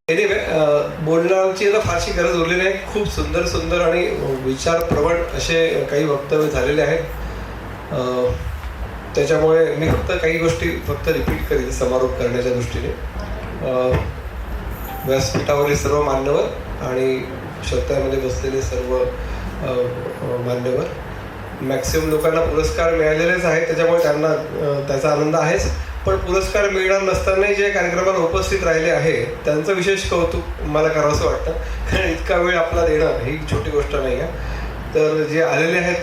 Anyway बोलण्याची आता फारशी गरज उरली नाही. खूप सुंदर सुंदर आणि विचारप्रवण असे काही वक्तव्य झालेले आहेत. त्याच्यामुळे मी फक्त काही गोष्टी रिपीट करेन समारोप करण्याच्या दृष्टीने. व्यासपीठावरील सर्व मान्यवर आणि श्रोत्यांमध्ये बसलेले सर्व मान्यवर, मॅक्सिमम लोकांना पुरस्कार मिळालेलेच आहे, त्याच्यामुळे त्यांना त्याचा आनंद आहेच. पण पुरस्कार मिळणार नसतानाही जे कार्यक्रमाला उपस्थित राहिले आहे त्यांचं विशेष कौतुक मला करावंसं वाटतं, कारण इतका वेळ आपला देणं ही छोटी गोष्ट नाही आहे. तर जे आलेले आहेत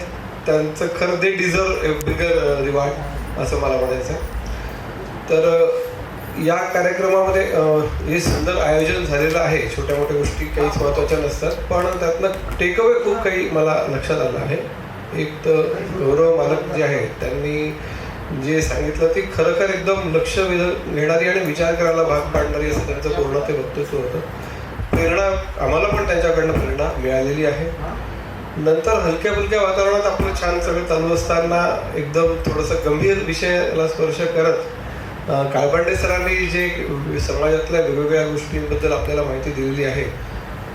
त्यांचं खरं दे डिझर्व बिगर रिवॉर्ड असं मला म्हणायचं आहे. तर या कार्यक्रमामध्ये हे सुंदर आयोजन झालेलं आहे. छोट्या मोठ्या गोष्टी काहीच महत्त्वाच्या नसतात, पण त्यातनं टेकअवे खूप काही मला लक्षात आलं आहे. एक तर गौरव मालक जे आहे त्यांनी जे सांगितलं ते खरंखर एकदम लक्ष घेणारी आणि विचार करायला भाग पाडणारी असं त्यांचं पूर्ण ते वक्तव्य होतं. प्रेरणा आम्हाला पण त्यांच्याकडनं प्रेरणा मिळालेली आहे. नंतर हलक्या फुलक्या वातावरणात आपलं छान सगळं चालू असताना एकदम थोडंसं गंभीर विषयाला स्पर्श करत काळबांडे सरांनी जे समाजातल्या वेगवेगळ्या गोष्टींबद्दल आपल्याला माहिती दिलेली आहे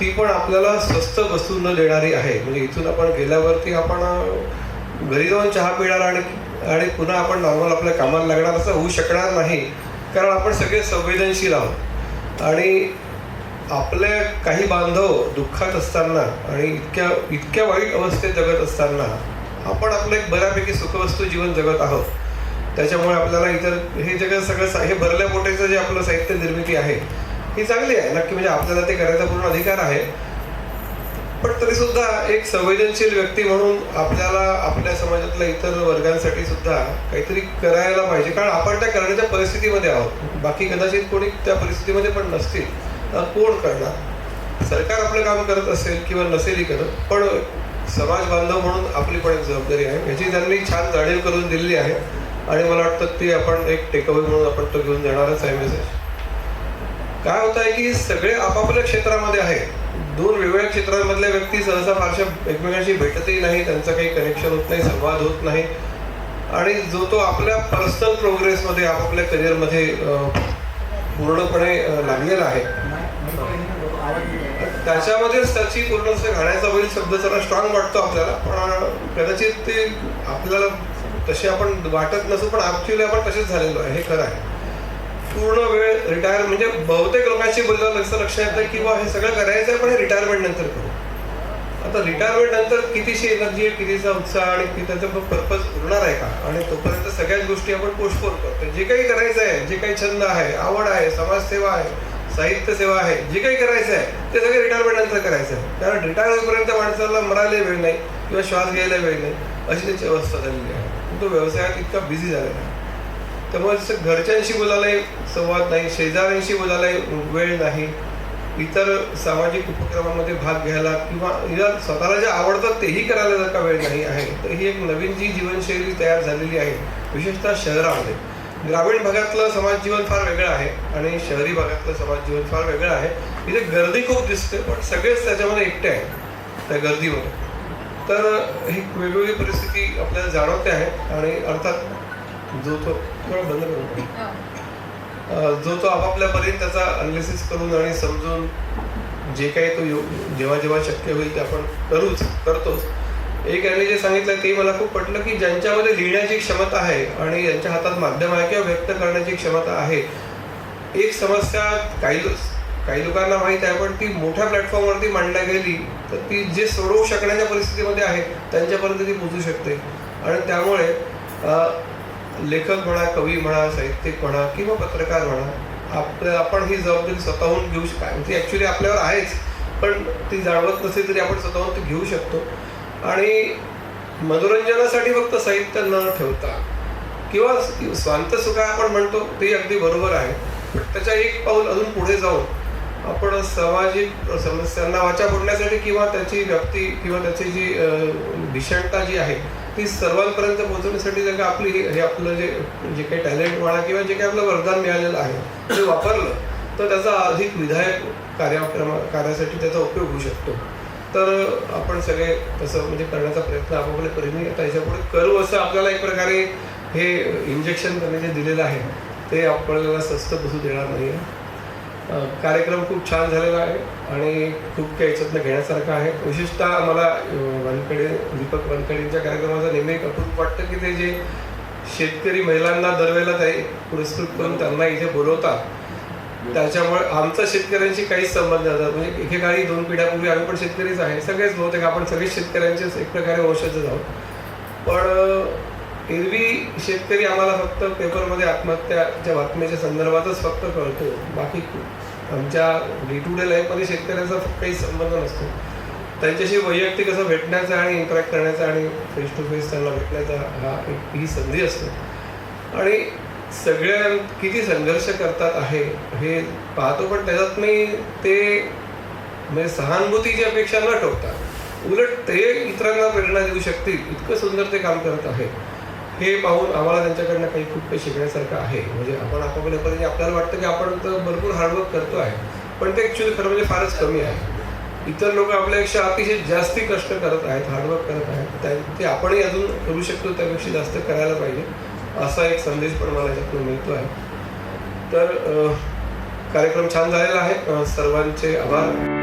ती पण आपल्याला स्वस्त वस्तू न देणारी आहे. म्हणजे इथून आपण गेल्यावरती आपण घरी जाऊन चहा पिणार आणि पुन्हा आपण नॉर्मल आपल्या कामाला लागणार असं होऊ शकणार नाही, कारण आपण सगळे संवेदनशील आहोत. आणि आपले काही बांधव दुःखात असताना आणि इतक्या वाईट अवस्थेत जगत असताना आपण आपलं एक बऱ्यापैकी सुखवस्तू जीवन जगत आहोत. त्याच्यामुळे आपल्याला इतर हे जगत सगळं हे भरल्या पोटेचं जे आपलं साहित्य निर्मिती आहे ही चांगली आहे नक्की, म्हणजे आपल्याला ते करायचा पूर्ण अधिकार आहे. पण तरी सुद्धा एक संवेदनशील व्यक्ती म्हणून आपल्याला आपल्या समाजातल्या इतर वर्गांसाठी सुद्धा काहीतरी करायला पाहिजे, कारण आपण त्या करण्याच्या परिस्थितीमध्ये आहोत. बाकी कदाचित कोणी त्या परिस्थितीमध्ये पण नसतील, कोण करणार? सरकार आपलं काम करत असेल किंवा नसेलही करत, पण समाज बांधव म्हणून आपली पण एक जबाबदारी आहे. याची त्यांनी छान जाणीव करून दिलेली आहे आणि मला वाटतं ती आपण एक टेकअवे म्हणून आपण तो घेऊन जाणारच आहे मेसेज. काय होत आहे की सगळे आपापल्या क्षेत्रामध्ये आहेत. दोन वेगवेगळ्या क्षेत्रांमधल्या व्यक्ती सहसा फारशा एकमेकांशी भेटतही नाही, त्यांचं काही कनेक्शन होत नाही, संवाद होत नाही. आणि जो तो आपल्या पर्सनल प्रोग्रेसमध्ये आपापल्या करिअरमध्ये पूर्णपणे लागलेला आहे, त्याच्यामध्येच त्याची पूर्ण घाण्याचा बैल शब्द जरा स्ट्रॉंग वाटतो आपल्याला, पण कदाचित ते आपल्याला तसे आपण वाटत नसू, पण ॲक्च्युअली आपण तसेच झालेलो आहे, हे खरं आहे. पूर्ण वेळ रिटायर म्हणजे बहुतेक लोकांशी बोलल्यावर लक्षात येतं की हे सगळं करायचं आहे, पण हे रिटायरमेंट नंतर करू. आता रिटायरमेंट नंतर कितीशी एनर्जी आहे, कितीचा उत्साह आणि त्याचा पर्पज उरणार आहे का? आणि तोपर्यंत सगळ्याच गोष्टी आपण पोस्टपोन करतो. जे काही करायचं आहे, जे काही छंद आहे, आवड आहे, समाजसेवा आहे, साहित्य सेवा आहे, जे काही करायचं आहे ते सगळं रिटायरमेंट नंतर करायचं आहे. कारण रिटायर होईपर्यंत माणसाला मरायला वेळ नाही किंवा श्वास घ्यायला वेळ नाही, अशी त्याची अवस्था झालेली आहे. तो व्यवसायात इतका बिझी झालेला आहे. त्यामुळे जसं घरच्यांशी बोलायलाही संवाद नाही, शेजाऱ्यांशी बोलायलाही वेळ नाही, इतर सामाजिक उपक्रमामध्ये भाग घ्यायला किंवा स्वतःला जे आवडतं तेही करायला जर का वेळ नाही आहे, तर ही एक नवीन जी जीवनशैली तयार झालेली आहे, विशेषतः शहरामध्ये. ग्रामीण भागातलं समाज जीवन फार वेगळं आहे आणि शहरी भागातलं समाज जीवन फार वेगळं आहे. इथे गर्दी खूप दिसते, पण सगळेच त्याच्यामध्ये एकटे आहेत त्या गर्दीमध्ये. तर ही वेगवेगळी परिस्थिती आपल्याला जाणवते आहे. आणि अर्थात जो तो बंद करून जो तो आपापल्या परीने त्याचा अनालिसिस करून आणि समजून जे काही तो जेव्हा जेव्हा शक्य होईल ते आपण करतोच. एक यांनी जे सांगितलं ते मला खूप पटलं की ज्यांच्यामध्ये लिहिण्याची क्षमता आहे आणि ज्यांच्या हातात माध्यम आहे किंवा व्यक्त करण्याची क्षमता आहे, एक समस्या काही लोकांना माहीत आहे, पण ती मोठ्या प्लॅटफॉर्मवरती मांडल्या गेली तर ती जे सोडवू शकण्याच्या परिस्थितीमध्ये आहे त्यांच्यापर्यंत ती पोचू शकते. आणि त्यामुळे लेखक म्हणा, कवी म्हणा, साहित्यिक म्हणा किंवा पत्रकार म्हणा, आपण ही जबाबदारी स्वतःहून घेऊ शकतो. ती ॲक्च्युली आपल्यावर आहेच, पण ती जाणवत नसेल तरी आपण स्वतःहून ती घेऊ शकतो. आणि मनोरंजनासाठी फक्त साहित्य न ठेवता किंवा स्वांत सुखा आपण म्हणतो ते अगदी बरोबर आहे, पण त्याच्या एक पाऊल अजून पुढे जाऊन आपण सामाजिक समस्यांना वाचा फोडण्यासाठी किंवा त्याची व्याप्ती किंवा त्याची जी भीषणता जी आहे ती सर्वांपर्यंत पोहोचवण्यासाठी जर का आपली हे आपलं जे काही टॅलेंट म्हणा किंवा जे काही आपलं वरदान मिळालेलं आहे ते वापरलं तर त्याचा अधिक विधायक कार्यासाठी त्याचा उपयोग होऊ शकतो. तर आपण सगळे तसं म्हणजे करण्याचा प्रयत्न आपापल्या परीने आता याच्यापुढे करू, असं आपल्याला एक प्रकारे हे इंजेक्शन करणे जे दिलेलं आहे ते आपल्याला स्वस्त बसू देणार नाही आहे. कार्यक्रम खूप छान झालेला आहे आणि खूप काही याच्यातनं घेण्यासारखं आहे. विशेषतः मला दीपक वानखेडेंच्या कार्यक्रमाचं नेहमी कौतुक वाटतं की ते जे शेतकरी महिलांना दरवेळेला ते पुरस्कृत करून त्यांना इथे बोलवतात. त्याच्यामुळे आमचा शेतकऱ्यांशी काहीच संबंध नसतात. म्हणजे एकेकाळी 2 पिढ्यापूर्वी आम्ही पण शेतकरीच आहे, सगळेच बहुतेक आपण सगळेच शेतकऱ्यांचेच एक प्रकारे वंशजच आहोत. पण एरवी शेतकरी आम्हाला फक्त पेपरमध्ये आत्महत्याच्या बातमीच्या संदर्भातच फक्त कळतो. बाकी आमच्या डे टू डे लाईफमध्ये शेतकऱ्यांचा काही संबंध नसतो. त्यांच्याशी वैयक्तिक असं भेटण्याचा आणि इंटरॅक्ट करण्याचा आणि फेस टू फेस त्यांना भेटण्याचा ही संधी असते. आणि सगळ्या किती संघर्ष करतात आहे हे पाहतो. पण त्याच्यात मी ते म्हणजे सहानुभूतीची अपेक्षा न ठेवता उलट ते इतरांना प्रेरणा देऊ शकतील इतकं सुंदर ते काम करत आहे हे पाहून आम्हाला त्यांच्याकडनं खूप काही शिकण्यासारखं आहे. म्हणजे आपण आपापल्या पद्धतीने आपल्याला वाटतं की आपण तर भरपूर हार्डवर्क करतो आहे, पण ते ॲक्च्युली खरं म्हणजे फारच कमी आहे. इतर लोक आपल्यापेक्षा अतिशय जास्ती कष्ट करत आहेत, हार्डवर्क करत आहेत. ते आपणही अजून करू शकतो, त्यापेक्षा जास्त करायला पाहिजे असा एक संदेश पण मला याच्यातून मिळतो आहे. तर कार्यक्रम छान झालेला आहे. सर्वांचे आभार.